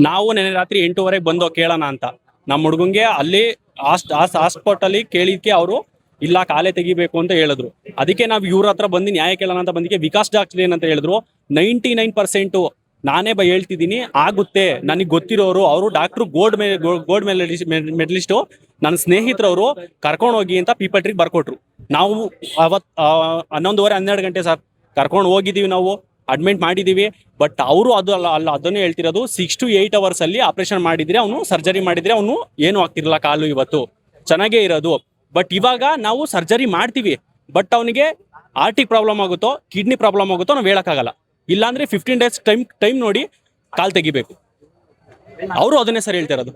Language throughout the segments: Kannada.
ನಾವು ನೆನೆ ರಾತ್ರಿ 8:30 ಬಂದು ಕೇಳೋಣ ಅಂತ ನಮ್ಮ ಹುಡುಗಂಗೆ ಅಲ್ಲಿ ಹಾಸ್ಪಿಟಲ್ ಕೇಳಿದ್ಕೆ ಅವರು ಇಲ್ಲ ಕಾಲೇ ತೆಗಿಬೇಕು ಅಂತ ಹೇಳಿದ್ರು. ಅದಕ್ಕೆ ನಾವು ಇವ್ರ ಹತ್ರ ಬಂದು ನ್ಯಾಯ ಕೇಳೋಣ ಅಂತ ಬಂದಿಗೆ ವಿಕಾಸ್ ಡಾಕ್ಟರ್ ಏನಂತ ಹೇಳಿದ್ರು, 99% ನಾನೇ ಹೇಳ್ತಿದ್ದೀನಿ ಆಗುತ್ತೆ. ನನಗೆ ಗೊತ್ತಿರೋರು ಅವರು ಡಾಕ್ಟ್ರು ಗೋಲ್ಡ್ ಮೆಡಲಿಸ್ಟು ನನ್ನ ಸ್ನೇಹಿತರವರು ಕರ್ಕೊಂಡು ಹೋಗಿ ಅಂತ ಪೀಪಲ್ಟ್ರಿಗೆ ಬರ್ಕೊಟ್ರು. ನಾವು ಅವತ್ತು 11:30 12 ಗಂಟೆ ಸರ್ ಕರ್ಕೊಂಡು ಹೋಗಿದ್ದೀವಿ, ನಾವು ಅಡ್ಮಿಟ್ ಮಾಡಿದ್ದೀವಿ. ಬಟ್ ಅವರು ಅದನ್ನೇ ಹೇಳ್ತಿರೋದು 6 to 8 hours ಅಲ್ಲಿ ಆಪರೇಷನ್ ಮಾಡಿದ್ರೆ ಅವನು ಸರ್ಜರಿ ಮಾಡಿದ್ರೆ ಅವನು ಏನೂ ಆಗ್ತಿರಲ್ಲ, ಕಾಲು ಇವತ್ತು ಚೆನ್ನಾಗೇ ಇರೋದು. ಬಟ್ ಇವಾಗ ನಾವು ಸರ್ಜರಿ ಮಾಡ್ತೀವಿ, ಬಟ್ ಅವನಿಗೆ ಆರ್ಟಿಕ್ ಪ್ರಾಬ್ಲಮ್ ಆಗುತ್ತೋ ಕಿಡ್ನಿ ಪ್ರಾಬ್ಲಮ್ ಆಗುತ್ತೋ ನಾವು ಹೇಳೋಕ್ಕಾಗಲ್ಲ. ಇಲ್ಲಾಂದ್ರೆ 15 days ಟೈಮ್ ನೋಡಿ ಕಾಲು ತೆಗಿಬೇಕು. ಅವರು ಅದನ್ನೇ ಸರ್ ಹೇಳ್ತಿರೋದು.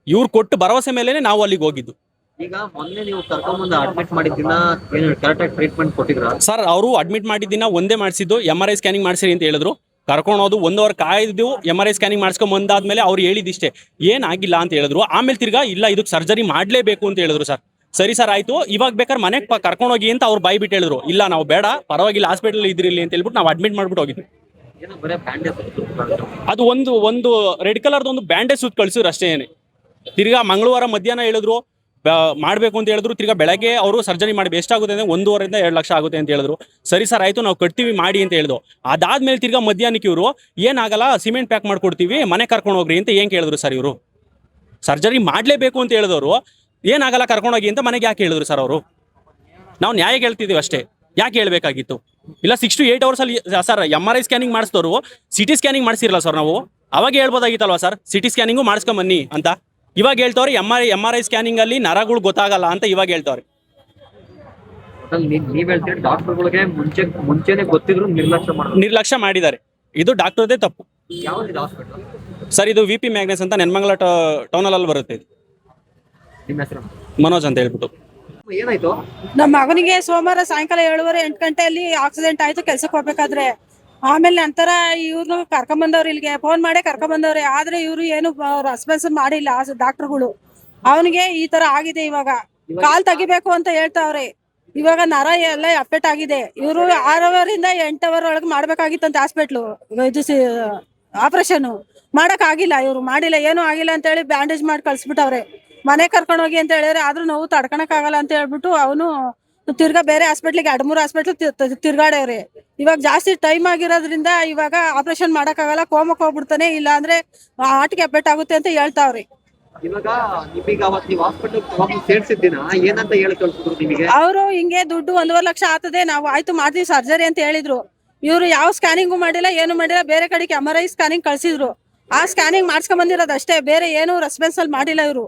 ಇವ್ರು ಕೊಟ್ಟು ಭರವಸೆ ಮೇಲೆ ನಾವು ಅಲ್ಲಿಗೆ ಹೋಗಿದ್ದು. ಈಗ ಮೊನ್ನೆ ನೀವು ಕರ್ಕೊಂಡ್ಬಂದು ಅಡ್ಮಿಟ್ ಮಾಡಿದ್ದಿನ ಏನು ಕರೆಕ್ಟಾಗಿ ಟ್ರೀಟ್ಮೆಂಟ್ ಕೊಟ್ಟಿದ್ರ ಸರ್? ಅವರು ಅಡ್ಮಿಟ್ ಮಾಡಿದ್ದಿನ ಒಂದೇ ಮಾಡಿಸಿದ್ದು, MRI ಸ್ಕ್ಯಾನಿಂಗ್ ಮಾಡಿಸಿರಿ ಅಂತ ಹೇಳಿದ್ರು. ಕರ್ಕೊಂಡು ಹೋದು 1 hour ಕಾಯ್ದು MRI ಸ್ಕ್ಯಾನಿಂಗ್ ಮಾಡಿಸ್ಕೊಂಡ್ ಬಂದಾದ್ಮೇಲೆ ಅವ್ರು ಹೇಳಿದಿಷ್ಟೇ, ಏನಾಗಿಲ್ಲ ಅಂತ ಹೇಳಿದ್ರು. ಆಮೇಲೆ ತಿರ್ಗಾ ಇಲ್ಲ ಇದಕ್ಕೆ ಸರ್ಜರಿ ಮಾಡಲೇಬೇಕು ಅಂತ ಹೇಳಿದ್ರು ಸರ್. ಸರಿ ಸರ್ ಆಯ್ತು, ಇವಾಗ ಬೇಕಾದ್ರೆ ಮನೆಗೆ ಕರ್ಕೊಂಡು ಹೋಗಿ ಅಂತ ಅವ್ರು ಬಾಯ್ ಬಿಟ್ಟು ಹೇಳಿದ್ರು. ಇಲ್ಲ ನಾವು ಬೇಡ, ಪರವಾಗಿಲ್ಲ ಹಾಸ್ಪಿಟಲ್ ಇದ್ರಿಲ್ಲಿ ಅಂತ ಹೇಳ್ಬಿಟ್ಟು ನಾವು ಅಡ್ಮಿಟ್ ಮಾಡ್ಬಿಟ್ಟು ಹೋಗಿದ್ವಿ. ಅದು ಒಂದು ರೆಡ್ ಕಲರ್ದು ಒಂದು ಬ್ಯಾಂಡೇಜ್ ಸುತ್ತ ಕಳ್ಸಿದ್ರು ಅಷ್ಟೇ. ತಿರ್ಗಾ ಮಂಗಳವಾರ ಮಧ್ಯಾಹ್ನ ಹೇಳಿದ್ರು ಮಾಡಬೇಕು ಅಂತ ಹೇಳಿದ್ರು. ತಿರ್ಗಾ ಬೆಳಗ್ಗೆ ಅವರು ಸರ್ಜರಿ ಮಾಡಿ ಎಷ್ಟಾಗುತ್ತೆ ಅಂದರೆ 1.5 ಇಂದ 2 ಲಕ್ಷ ಆಗುತ್ತೆ ಅಂತ ಹೇಳಿದ್ರು. ಸರಿ ಸರ್ ಆಯಿತು ನಾವು ಕಟ್ತೀವಿ ಮಾಡಿ ಅಂತ ಹೇಳಿದ್ರು. ಅದಾದ್ಮೇಲೆ ತಿರ್ಗಾ ಮಧ್ಯಾಹ್ನಕ್ಕೆ ಇವರು ಏನಾಗಲ್ಲ ಸಿಮೆಂಟ್ ಪ್ಯಾಕ್ ಮಾಡ್ಕೊಡ್ತೀವಿ ಮನೆ ಕರ್ಕೊಂಡು ಹೋಗ್ರಿ ಅಂತ ಏನು ಕೇಳಿದ್ರು ಸರ್. ಇವರು ಸರ್ಜರಿ ಮಾಡಲೇಬೇಕು ಅಂತ ಹೇಳಿದವರು ಏನಾಗಲ್ಲ ಕರ್ಕೊಂಡೋಗಿ ಅಂತ ಮನೆಗೆ ಯಾಕೆ ಹೇಳಿದ್ರು ಸರ್ ಅವರು? ನಾವು ನ್ಯಾಯ ಕೇಳ್ತಿದ್ದೀವಿ ಅಷ್ಟೇ, ಯಾಕೆ ಹೇಳ್ಬೇಕಾಗಿತ್ತು? ಇಲ್ಲ 6 to 8 hours ಅಲ್ಲಿ ಸರ್ MRI ಸ್ಕ್ಯಾನಿಂಗ್ ಮಾಡಿಸಿದವರು CT ಸ್ಕ್ಯಾನಿಂಗ್ ಮಾಡಿಸಿರಲ್ಲ ಸರ್. ನಾವು ಅವಾಗ ಹೇಳ್ಬೋದಾಗಿತ್ತಲ್ವಾ ಸರ್, CT ಸ್ಕ್ಯಾನಿಂಗು ಮಾಡಿಸ್ಕೊಂಬನ್ನಿ ಅಂತ. ಇವಾಗ ಹೇಳ್ತವ್ರೆ MRI ಸ್ಕ್ಯಾನಿಂಗ್ ಅಲ್ಲಿ ನರಗಳು ಗೊತ್ತಾಗಲ್ಲ ಅಂತ ಇವಾಗ ಹೇಳ್ತವ್ರೆ. ನೀವ್ ಹೇಳ್ತೀರಿ ಡಾಕ್ಟರ್ಗಳಿಗೆ ಮುಂಚೆನೆ ಗೊತ್ತಿದ್ರು ನಿರ್ಲಕ್ಷ್ಯ ಮಾಡಿದ್ದಾರೆ. ಇದು ಡಾಕ್ಟರ್ದೇ ತಪ್ಪು. ಯಾವ್ದು ಹಾಸ್ಪಿಟಲ್ ಸರ್? ಇದು VP ಮ್ಯಾಗ್ನೆಸ್ ಅಂತ ನೆನ್ಮಂಗಲ ಟೌನಲ್ಲಿ ಬರುತ್ತೆ. ಇದು ನಿಮ್ಮ ಹೆಸರು? ಮನೋಜ್ ಅಂತ ಹೇಳ್ಬಿಟ್ಟು. ಏನಾಯ್ತು? ನಮ್ಮ ಮಗನಿಗೆ ಸೋಮವಾರ ಸಾಯಂಕಾಲ 7:30 8 ಗಂಟೆಯಲ್ಲಿ ಆಕ್ಸಿಡೆಂಟ್ ಆಯ್ತು ಕೆಲ್ಸಕ್ಕೆ ಹೋಗ್ಬೇಕಾದ್ರೆ. ಆಮೇಲೆ ನಂತರ ಇವ್ರನ್ನ ಕರ್ಕೊಂಬಂದವ್ರು, ಇಲ್ಲಿಗೆ ಫೋನ್ ಮಾಡೇ ಕರ್ಕೊಂಬಂದವ್ರೆ. ಆದ್ರೆ ಇವ್ರು ಏನು ರೆಸ್ಪಾನ್ಸ್ ಮಾಡಿಲ್ಲ ಡಾಕ್ಟರ್ಗಳು. ಅವನಿಗೆ ಈ ತರ ಆಗಿದೆ, ಇವಾಗ ಕಾಲ್ ತೆಗಿಬೇಕು ಅಂತ ಹೇಳ್ತಾವ್ರೆ. ಇವಾಗ ನರ ಎಲ್ಲ ಅಫೆಕ್ಟ್ ಆಗಿದೆ. ಇವರು 6 hourರಿಂದ 8 hour ಒಳಗೆ ಮಾಡ್ಬೇಕಾಗಿತ್ತಂತ ಹಾಸ್ಪಿಟ್ಲು ಇದು ಆಪರೇಷನ್ ಮಾಡಕ್ ಆಗಿಲ್ಲ. ಇವ್ರು ಮಾಡಿಲ್ಲ, ಏನೂ ಆಗಿಲ್ಲ ಅಂತ ಹೇಳಿ ಬ್ಯಾಂಡೇಜ್ ಮಾಡಿ ಕಳ್ಸಿಬಿಟ್ಟವ್ರೆ. ಮನೆ ಕರ್ಕೊಂಡು ಹೋಗಿ ಅಂತ ಹೇಳಿದ್ರೆ ಆದ್ರೂ ನೋವು ತಡ್ಕೊಳಕ್ ಆಗಲ್ಲ ಅಂತ ಹೇಳ್ಬಿಟ್ಟು ಅವನು ತಿರ್ಗಾ ಬೇರೆ ಹಾಸ್ಪಿಟ್ಲಿಗೆ 2-3 ಹಾಸ್ಪಿಟ್ಲ್ ತಿರ್ಗಾಡವ್ರೆ. ಇವಾಗ ಜಾಸ್ತಿ ಟೈಮ್ ಆಗಿರೋದ್ರಿಂದ ಇವಾಗ ಆಪರೇಷನ್ ಮಾಡಕ್ಕಾಗಲ್ಲ, ಕೋಮಕ್ ಹೋಗ್ಬಿಡ್ತಾನೆ, ಇಲ್ಲ ಅಂದ್ರೆ ಹಾರ್ಟ್ಗೆ ಎಫೆಕ್ಟ್ ಆಗುತ್ತೆ ಅಂತ ಹೇಳ್ತಾವ್ರಿ. ಇವಾಗ ನಿಮಗೆ ಅವತ್ತು ನೀವು ಹಾಸ್ಪಿಟಲ್ ಸೇರ್ಸಿದ್ದೀನ ಏನಂತ ಹೇಳಿ ಕಳ್ಸಿದ್ರು ನಿಮಗೆ? ಅವರು ಹಿಂಗೆ ದುಡ್ಡು 1.5 ಲಕ್ಷ ಆಗ್ತದೆ, ನಾವು ಆಯ್ತು ಮಾಡ್ತೀವಿ ಸರ್ಜರಿ ಅಂತ ಹೇಳಿದ್ರು. ಇವ್ರು ಯಾವ ಸ್ಕ್ಯಾನಿಂಗು ಮಾಡಿಲ್ಲ, ಏನು ಮಾಡಿಲ್ಲ. ಬೇರೆ ಕಡೆಗೆ MRI ಸ್ಕ್ಯಾನಿಂಗ್ ಕಳ್ಸಿದ್ರು. ಆ ಸ್ಕ್ಯಾನಿಂಗ್ ಮಾಡ್ಸ್ಕೊಂಡ್ ಬಂದಿರೋದು ಅಷ್ಟೇ, ಬೇರೆ ಏನು ರೆಸ್ಪಾನ್ಸ್ ಅಲ್ಲಿ ಮಾಡಿಲ್ಲ ಇವರು.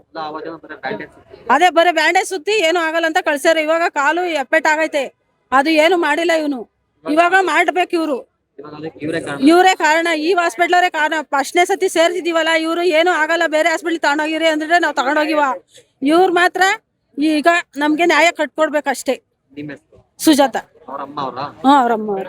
ಅದೇ ಬರೀ ಬ್ಯಾಂಡೇಜ್ ಸುತ್ತಿ ಏನು ಆಗಲ್ಲ ಅಂತ ಕಳ್ಸ್ಯಾರ. ಇವಾಗ ಕಾಲು ಎಫೆಕ್ಟ್ ಆಗೈತೆ, ಅದು ಏನು ಮಾಡಿಲ್ಲ ಇವನು. ಇವಾಗ ಮಾಡ್ಬೇಕು ಇವ್ರು. ಇವರೇ ಕಾರಣ, ಈ ಹಾಸ್ಪಿಟ್ಲರೇ ಕಾರಣ. ಫಸ್ಟ್ನೇ ಸತಿ ಸೇರ್ತಿದೀವಲ್ಲ, ಇವ್ರು ಏನು ಆಗಲ್ಲ ಬೇರೆ ಹಾಸ್ಪಿಟ್ಲ್ ತಗೊಂಡೋಗಿರಿ ಅಂದ್ರೆ ನಾವು ತಗೊಂಡೋಗಿವ. ಇವ್ರು ಮಾತ್ರ ಈಗ ನಮ್ಗೆ ನ್ಯಾಯ ಕಟ್ಕೊಡ್ಬೇಕಷ್ಟೇ. ನಿಮ್ಮ ಹೆಸರು? ಸುಜಾತ. ಅವರಮ್ಮ ಅವರ? ಹ್ಮ್, ಅವ್ರಮ್ಮ ಅವ್ರು.